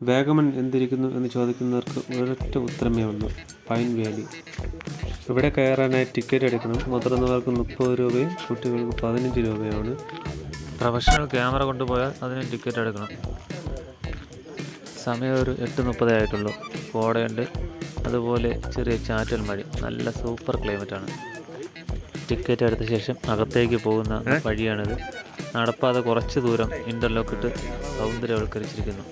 വാഗമൺ എന്തിരിക്കുന്നു എന്ന് ചോദിക്കുന്നവർക്ക് ഒരൊറ്റ ഉത്തരമേ ഉള്ളൂ: പൈൻ വാലി. ഇവിടെ കയറാനായി ടിക്കറ്റ് എടുക്കണം. മുതിർന്നവർക്ക് 30 രൂപയും കുട്ടികൾക്ക് 15 രൂപയാണ്. പ്രൊഫഷണൽ ക്യാമറ കൊണ്ടുപോയാൽ അതിന് ടിക്കറ്റ് എടുക്കണം. സമയം ഒരു 8:30 ആയിട്ടുള്ളൂ. കോടയുണ്ട്, അതുപോലെ ചെറിയ ചാറ്റൽ മഴ. നല്ല സൂപ്പർ ക്ലൈമറ്റാണ്. ടിക്കറ്റ് എടുത്ത ശേഷം അകത്തേക്ക് പോകുന്ന വഴിയാണിത്. നടപ്പാതെ കുറച്ച് ദൂരം ഇൻ്റർലോക്ക് ഇട്ട് സൗന്ദര്യവൽക്കരിച്ചിരിക്കുന്നു.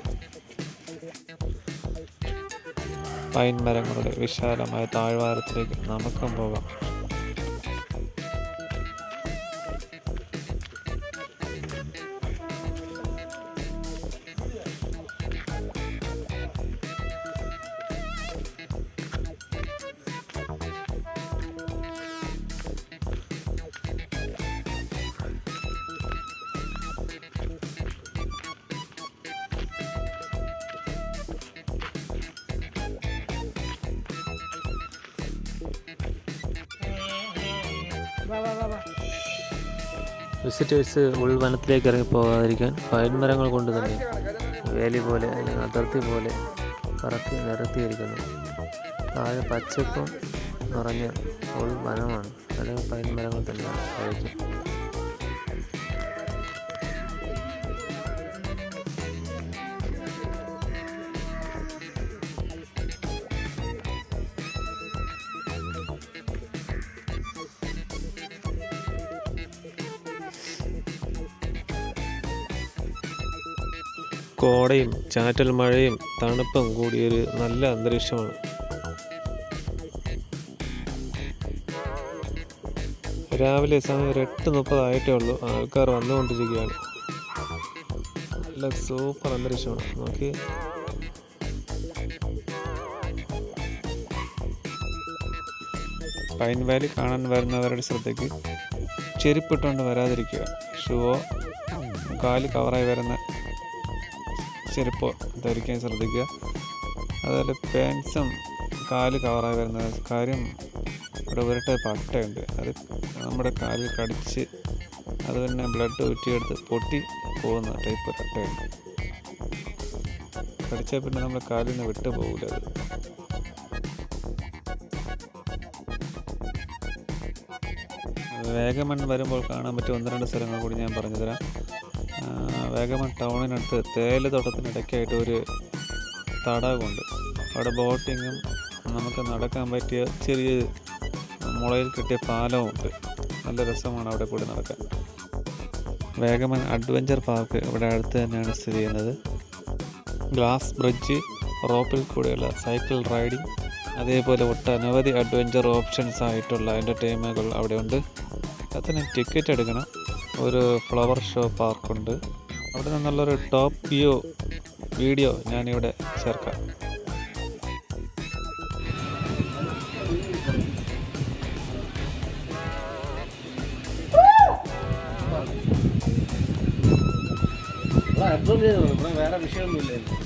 പൈൻ മരങ്ങളുടെ വിശാലമായ താഴ്വാരത്തിലേക്ക് നമുക്കും പോകാം. വിസിറ്റേഴ്സ് ഉൾവനത്തിലേക്ക് ഇറങ്ങിപ്പോകാതിരിക്കാൻ പൈൻ മരങ്ങൾ കൊണ്ട് തന്നെ വേലി പോലെ അല്ലെങ്കിൽ അതിർത്തി പോലെ കറക്കി നിരത്തിയിരിക്കുന്നു. താഴെ പച്ചപ്പും നിറഞ്ഞ ഉൾവനമാണ്, അല്ലെങ്കിൽ പൈൻ മരങ്ങൾ തന്നെയാണ് ആയിരിക്കും. കോടയും ചാറ്റൽ മഴയും തണുപ്പും കൂടിയൊരു നല്ല അന്തരീക്ഷമാണ്. രാവിലെ സമയം ഒരു 8:30 ആയിട്ടേ ഉള്ളൂ. ആൾക്കാർ വന്നുകൊണ്ടിരിക്കുകയാണ്. നല്ല സൂപ്പർ അന്തരീക്ഷമാണ്. നോക്കി, പൈൻ വാലി കാണാൻ വരുന്നവരുടെ ശ്രദ്ധയ്ക്ക് ചെരുപ്പിട്ടുകൊണ്ട് വരാതിരിക്കുക. ഷൂവോ കാല് കവറായി വരുന്ന ചെരുപ്പോ ധരിക്കാൻ ശ്രദ്ധിക്കുക. അതുപോലെ പാൻസും കാല് കവറായി വരുന്ന കാര്യം. ഇവിടെ ഒരു ടൈപ്പ് അട്ടയുണ്ട്, അത് നമ്മുടെ കാലിൽ കടിച്ച് അത് തന്നെ ബ്ലഡ് ഊറ്റിയെടുത്ത് പൊട്ടി പോകുന്ന ടൈപ്പ് അട്ടയുണ്ട്. കടിച്ചാൽ പിന്നെ നമ്മുടെ കാലിൽ നിന്ന് വിട്ടു പോകില്ല അത്. വാഗമൺ വരുമ്പോൾ കാണാൻ പറ്റിയ 1-2 സ്ഥലങ്ങൾ കൂടി ഞാൻ പറഞ്ഞു തരാം. വാഗമൺ ടൗണിനടുത്ത് തേയിലത്തോട്ടത്തിനിടയ്ക്കായിട്ട് ഒരു തടാകമുണ്ട്. അവിടെ ബോട്ടിങ്ങും നമുക്ക് നടക്കാൻ പറ്റിയ ചെറിയ മുളയിൽ കിട്ടിയ പാലവും ഉണ്ട്. നല്ല രസമാണ് അവിടെ കൂടി നടക്കാൻ. വാഗമൺ അഡ്വഞ്ചർ പാർക്ക് ഇവിടെ അടുത്ത് തന്നെയാണ് സ്ഥിതി ചെയ്യുന്നത്. ഗ്ലാസ് ബ്രിഡ്ജ്, റോപ്പിൽ കൂടെയുള്ള സൈക്കിൾ റൈഡിങ്, അതേപോലെ ഒട്ടനവധി അഡ്വഞ്ചർ ഓപ്ഷൻസ് ആയിട്ടുള്ള എൻ്റർടൈൻമെൻറ്റുകൾ അവിടെ ഉണ്ട്. അതിന് ടിക്കറ്റ് എടുക്കണം. ഒരു ഫ്ലവർ ഷോ പാർക്കുണ്ട്. അവിടെ നിന്നുള്ളൊരു ടോപ്പ് വ്യൂ വീഡിയോ ഞാനിവിടെ ചേർക്കാം. വേറെ വിഷയമൊന്നുമില്ല.